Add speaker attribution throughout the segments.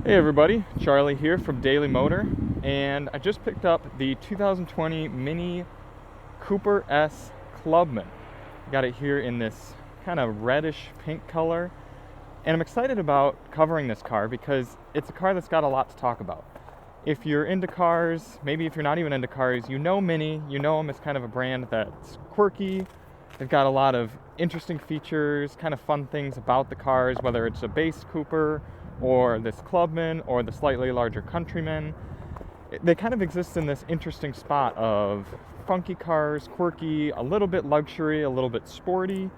Speaker 1: Hey everybody, Charlie here from Daily Motor, and I just picked up the 2020 Mini Cooper S Clubman. Got it here in this kind of reddish pink color, and I'm excited about covering this car because it's a car that's got a lot to talk about. If you're into cars, maybe if you're not even into cars, you know Mini, you know them as kind of a brand that's quirky. They've got a lot of interesting features, kind of fun things about the cars, whether it's a base Cooper or this Clubman or the slightly larger Countryman. They kind of exist in this interesting spot of funky cars, quirky, a little bit luxury, a little bit sporty.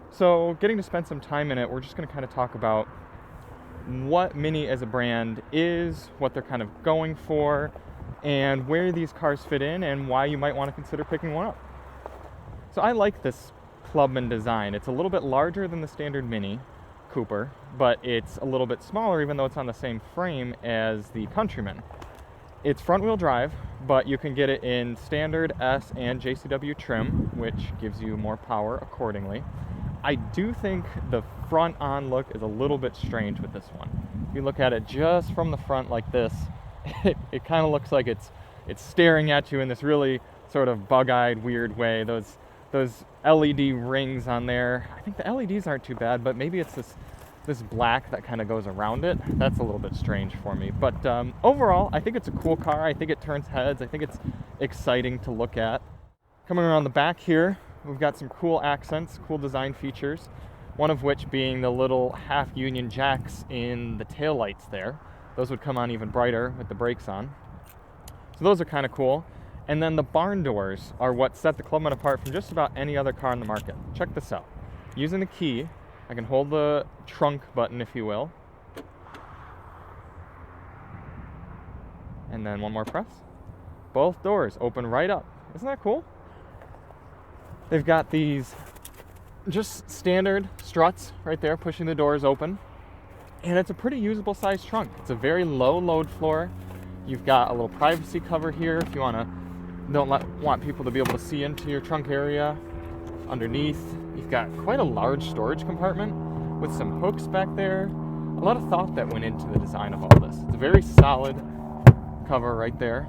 Speaker 1: So getting to spend some time in it, we're just going to kind of talk about what Mini as a brand is, what they're kind of going for, and where these cars fit in and why you might want to consider picking one up. So I like this Clubman design. It's a little bit larger than the standard Mini Cooper, but it's a little bit smaller even though it's on the same frame as the Countryman. It's front wheel drive, but you can get it in standard S and JCW trim, which gives you more power accordingly. I do think the front on look is a little bit strange with this one. If you look at it just from the front like this, it kind of looks like it's staring at you in this really sort of bug-eyed weird way. Those LED rings on there, I think the LEDs aren't too bad, but maybe it's this black that kind of goes around it. That's a little bit strange for me. But overall, I think it's a cool car. I think it turns heads. I think it's exciting to look at. Coming around the back here, we've got some cool accents, cool design features, one of which being the little half-union jacks in the taillights there. Those would come on even brighter with the brakes on. So those are kind of cool. And then the barn doors are what set the Clubman apart from just about any other car on the market. Check this out. Using the key, I can hold the trunk button, if you will. And then one more press. Both doors open right up. Isn't that cool? They've got these just standard struts right there pushing the doors open. And it's a pretty usable sized trunk. It's a very low load floor. You've got a little privacy cover here if you want people to be able to see into your trunk area. Underneath, you've got quite a large storage compartment with some hooks back there. A lot of thought that went into the design of all this. It's a very solid cover right there.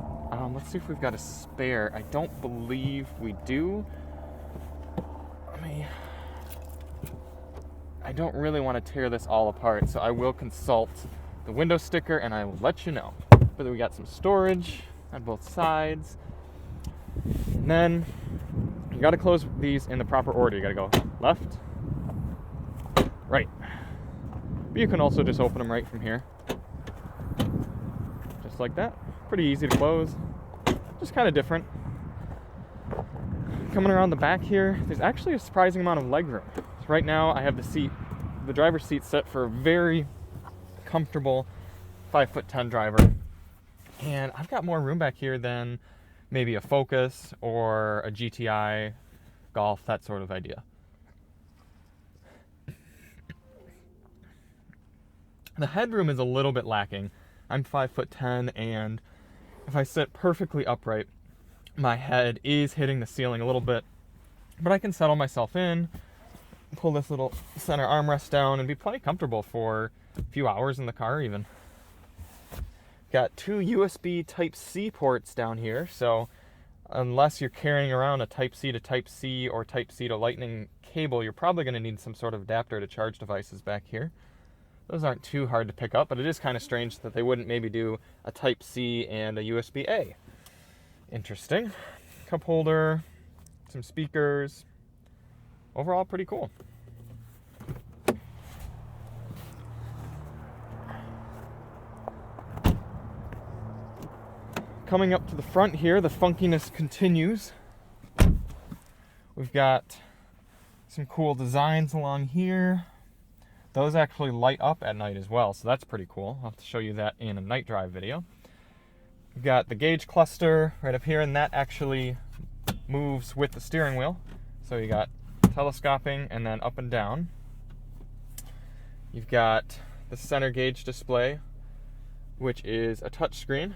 Speaker 1: Let's see if we've got a spare. I don't believe we do. I don't really want to tear this all apart, so I will consult the window sticker and I will let you know. But we got some storage on both sides. And then you got to close these in the proper order. You got to go left, right. But you can also just open them right from here. Just like that. Pretty easy to close. Just kind of different. Coming around the back here, there's actually a surprising amount of legroom. So right now I have the driver's seat set for a very comfortable 5'10" driver. And I've got more room back here than maybe a Focus or a GTI, Golf, that sort of idea. The headroom is a little bit lacking. I'm 5'10", and if I sit perfectly upright, my head is hitting the ceiling a little bit. But I can settle myself in, pull this little center armrest down, and be plenty comfortable for a few hours in the car even. Got two USB Type-C ports down here, so unless you're carrying around a Type-C to Type-C or Type-C to Lightning cable, you're probably going to need some sort of adapter to charge devices back here. Those aren't too hard to pick up, but it is kind of strange that they wouldn't maybe do a Type-C and a USB-A. Interesting. Cup holder, some speakers. Overall, pretty cool. Coming up to the front here, the funkiness continues. We've got some cool designs along here. Those actually light up at night as well, so that's pretty cool. I'll have to show you that in a night drive video. We've got the gauge cluster right up here, and that actually moves with the steering wheel. So you got telescoping and then up and down. You've got the center gauge display, which is a touchscreen,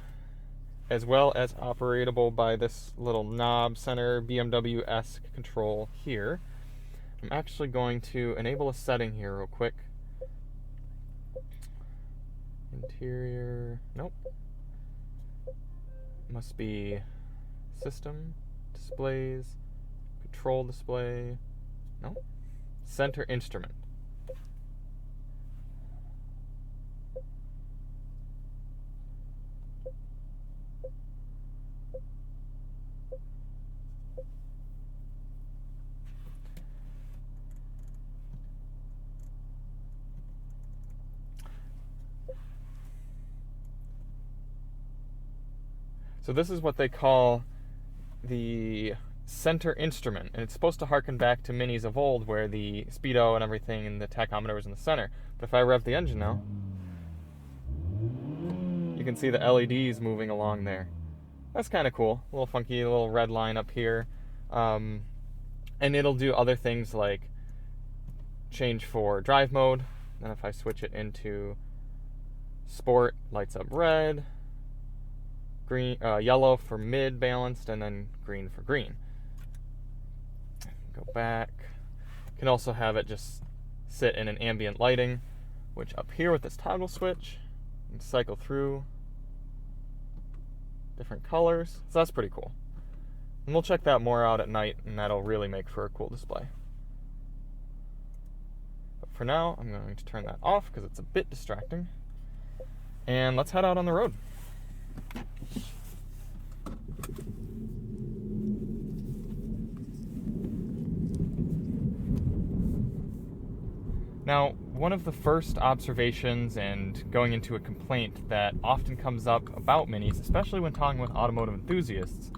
Speaker 1: as well as operatable by this little knob center BMW-esque control here. I'm actually going to enable a setting here real quick. Interior, nope. Must be system, displays, control display, nope. Center instrument. So this is what they call the center instrument, and it's supposed to harken back to minis of old where the speedo and everything and the tachometer was in the center. But if I rev the engine now, you can see the LEDs moving along there. That's kind of cool. A little funky, a little red line up here. And it'll do other things like change for drive mode. Then if I switch it into sport, lights up red. Green, yellow for mid balanced, and then green for green. Go back. You can also have it just sit in an ambient lighting, which up here with this toggle switch, you can cycle through different colors. So that's pretty cool. And we'll check that more out at night, and that'll really make for a cool display. But for now, I'm going to turn that off because it's a bit distracting. And let's head out on the road. Now, one of the first observations and going into a complaint that often comes up about minis, especially when talking with automotive enthusiasts,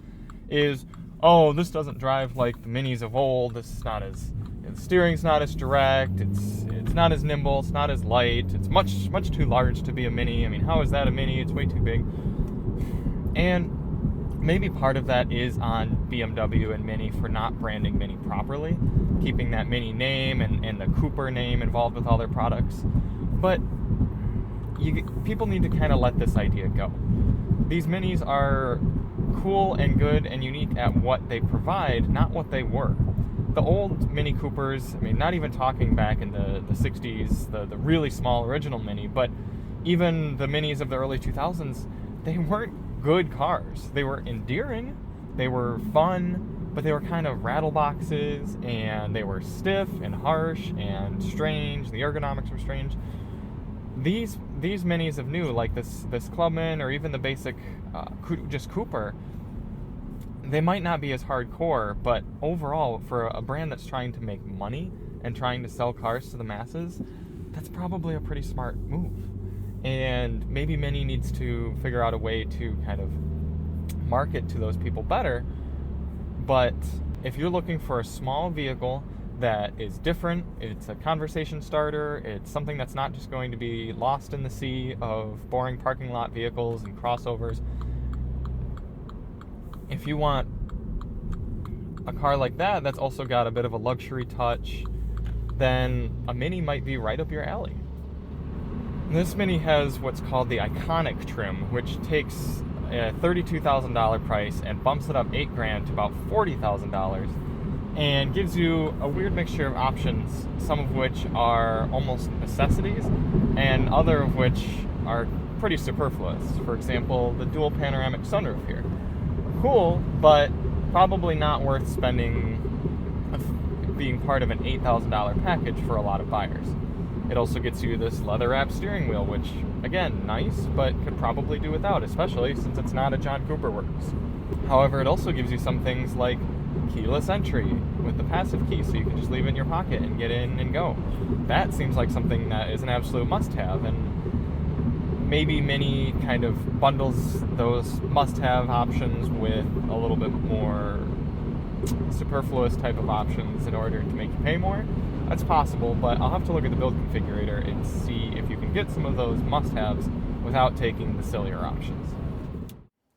Speaker 1: is, oh, this doesn't drive like the minis of old. This is not as, the steering's not as direct. It's not as nimble. It's not as light. It's much too large to be a mini. I mean, how is that a mini? It's way too big. And maybe part of that is on BMW and Mini for not branding Mini properly, keeping that Mini name and the Cooper name involved with all their products. But people need to kind of let this idea go. These Minis are cool and good and unique at what they provide, not what they were. The old Mini Coopers, I mean, not even talking back in the 60s, the really small original Mini, but even the Minis of the early 2000s, they weren't good cars. They were endearing, they were fun, but they were kind of rattle boxes, and they were stiff and harsh and strange. The ergonomics were strange. These minis of new, like this Clubman or even the basic just Cooper, they might not be as hardcore, but overall, for a brand that's trying to make money and trying to sell cars to the masses, that's probably a pretty smart move. And maybe Mini needs to figure out a way to kind of market to those people better. But if you're looking for a small vehicle that is different, it's a conversation starter, it's something that's not just going to be lost in the sea of boring parking lot vehicles and crossovers. If you want a car like that that's also got a bit of a luxury touch, then a Mini might be right up your alley. This Mini has what's called the Iconic trim, which takes a $32,000 price and bumps it up $8,000 to about $40,000, and gives you a weird mixture of options, some of which are almost necessities, and other of which are pretty superfluous. For example, the dual panoramic sunroof here. Cool, but probably not worth being part of an $8,000 package for a lot of buyers. It also gets you this leather-wrapped steering wheel, which, again, nice, but could probably do without, especially since it's not a John Cooper Works. However, it also gives you some things like keyless entry with the passive key, so you can just leave it in your pocket and get in and go. That seems like something that is an absolute must-have, and maybe Mini kind of bundles those must-have options with a little bit more superfluous type of options in order to make you pay more. That's possible, but I'll have to look at the build configurator and see if you can get some of those must-haves without taking the sillier options.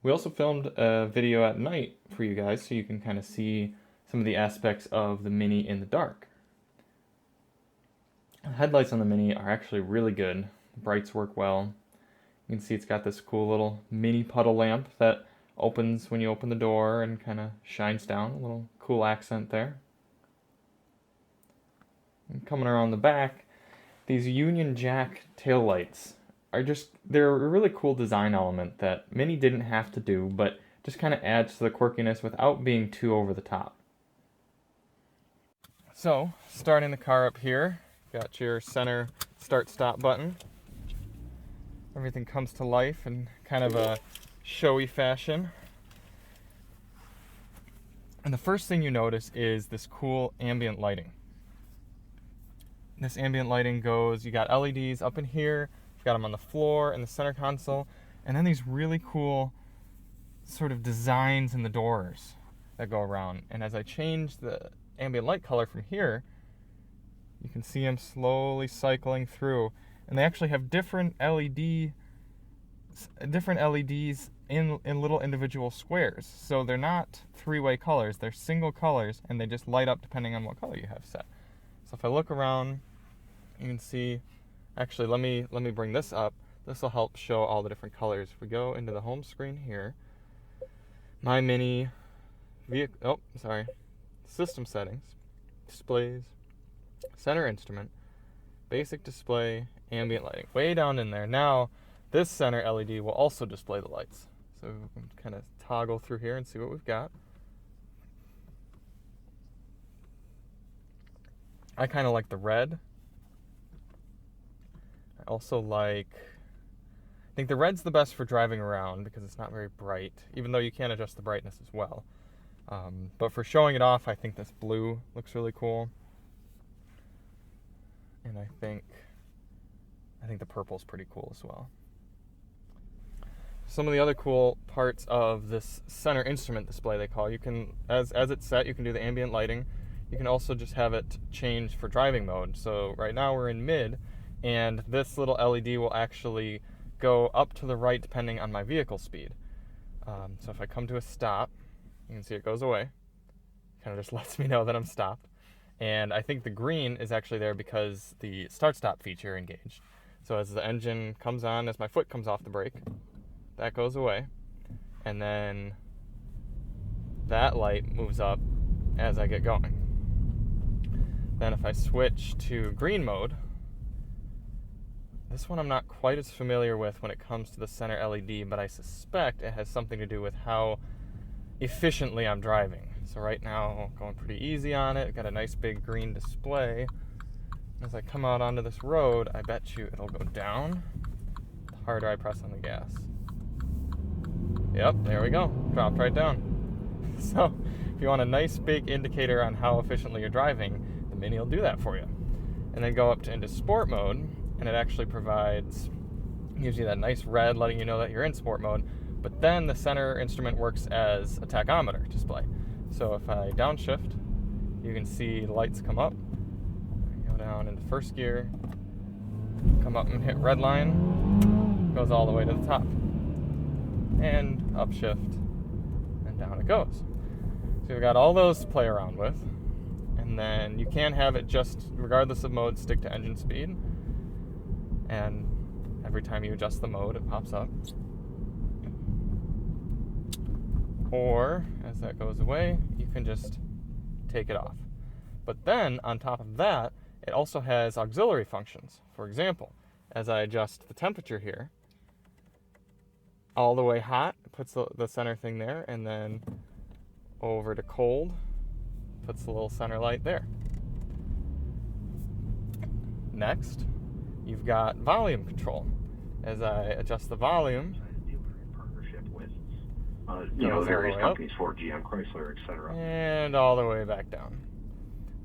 Speaker 1: We also filmed a video at night for you guys so you can kind of see some of the aspects of the Mini in the dark. The headlights on the Mini are actually really good. The brights work well. You can see it's got this cool little mini puddle lamp that opens when you open the door and kind of shines down. A little cool accent there. And coming around the back, these Union Jack taillights they're a really cool design element that Mini didn't have to do, but just kind of adds to the quirkiness without being too over the top. So, starting the car up here, got your center start-stop button. Everything comes to life in kind of a showy fashion. And the first thing you notice is this cool ambient lighting. This ambient lighting goes, you got LEDs up in here, you've got them on the floor and the center console, and then these really cool sort of designs in the doors that go around. And as I change the ambient light color from here, you can see them slowly cycling through. And they actually have different LEDs in little individual squares. So they're not three-way colors, they're single colors, and they just light up depending on what color you have set. So if I look around, you can see, actually let me bring this up. This will help show all the different colors. If we go into the home screen here, my Mini vehicle, system settings, displays, center instrument, basic display, ambient lighting. Way down in there. Now, this center LED will also display the lights. So we can kind of toggle through here and see what we've got. I kind of like the red. I also I think the red's the best for driving around because it's not very bright, even though you can adjust the brightness as well. But for showing it off, I think this blue looks really cool. And I think the purple's pretty cool as well. Some of the other cool parts of this center instrument display they call, you can, as it's set, you can do the ambient lighting. You can also just have it change for driving mode. So right now we're in mid, and this little LED will actually go up to the right depending on my vehicle speed. So if I come to a stop, you can see it goes away. Kind of just lets me know that I'm stopped. And I think the green is actually there because the start-stop feature engaged. So as the engine comes on, as my foot comes off the brake, that goes away. And then that light moves up as I get going. Then if I switch to green mode, this one I'm not quite as familiar with when it comes to the center LED, but I suspect it has something to do with how efficiently I'm driving. So right now, going pretty easy on it, got a nice big green display. As I come out onto this road, I bet you it'll go down the harder I press on the gas. Yep, there we go, dropped right down. So if you want a nice big indicator on how efficiently you're driving, the Mini will do that for you. And then go up into sport mode, and it actually gives you that nice red letting you know that you're in sport mode. But then the center instrument works as a tachometer display. So if I downshift, you can see the lights come up. Go down into first gear, come up and hit red line, goes all the way to the top. And upshift, and down it goes. So you've got all those to play around with. And then you can have it just, regardless of mode, stick to engine speed. And every time you adjust the mode, it pops up. Or, as that goes away, you can just take it off. But then, on top of that, it also has auxiliary functions. For example, as I adjust the temperature here, all the way hot, it puts the center thing there, and then over to cold, puts the little center light there. Next, you've got volume control. As I adjust the volume,
Speaker 2: various companies, Ford, GM, Chrysler, etc.
Speaker 1: And all the way back down.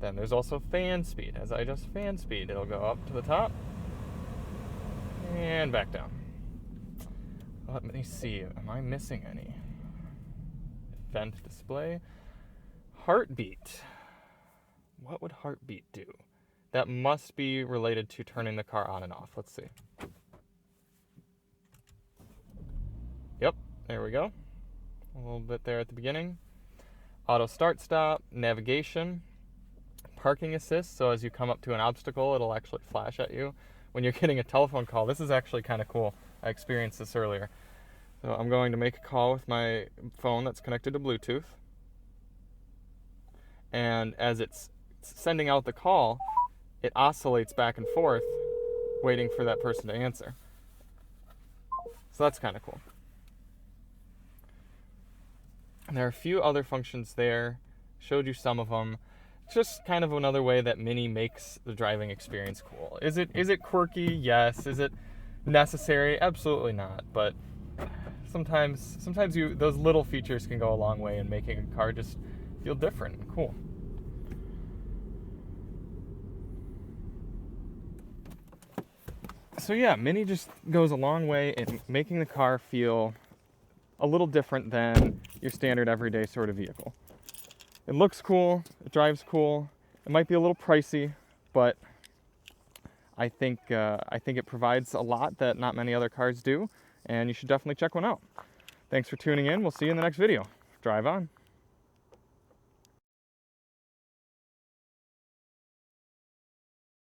Speaker 1: Then there's also fan speed. As I adjust fan speed, it'll go up to the top and back down. Let me see, am I missing any? Event display. Heartbeat. What would heartbeat do? That must be related to turning the car on and off. Let's see. Yep, there we go. A little bit there at the beginning. Auto start stop, navigation, parking assist. So as you come up to an obstacle, it'll actually flash at you. When you're getting a telephone call, this is actually kind of cool. I experienced this earlier. So I'm going to make a call with my phone that's connected to Bluetooth. And as it's sending out the call, it oscillates back and forth, waiting for that person to answer. So that's kind of cool. And there are a few other functions there. Showed you some of them. Just kind of another way that Mini makes the driving experience cool. Is it quirky? Yes. Is it necessary? Absolutely not. But sometimes those little features can go a long way in making a car just feel different and cool. So yeah, Mini just goes a long way in making the car feel a little different than your standard everyday sort of vehicle. It looks cool, it drives cool, it might be a little pricey, but I think it provides a lot that not many other cars do, and you should definitely check one out. Thanks for tuning in. We'll see you in the next video. Drive on.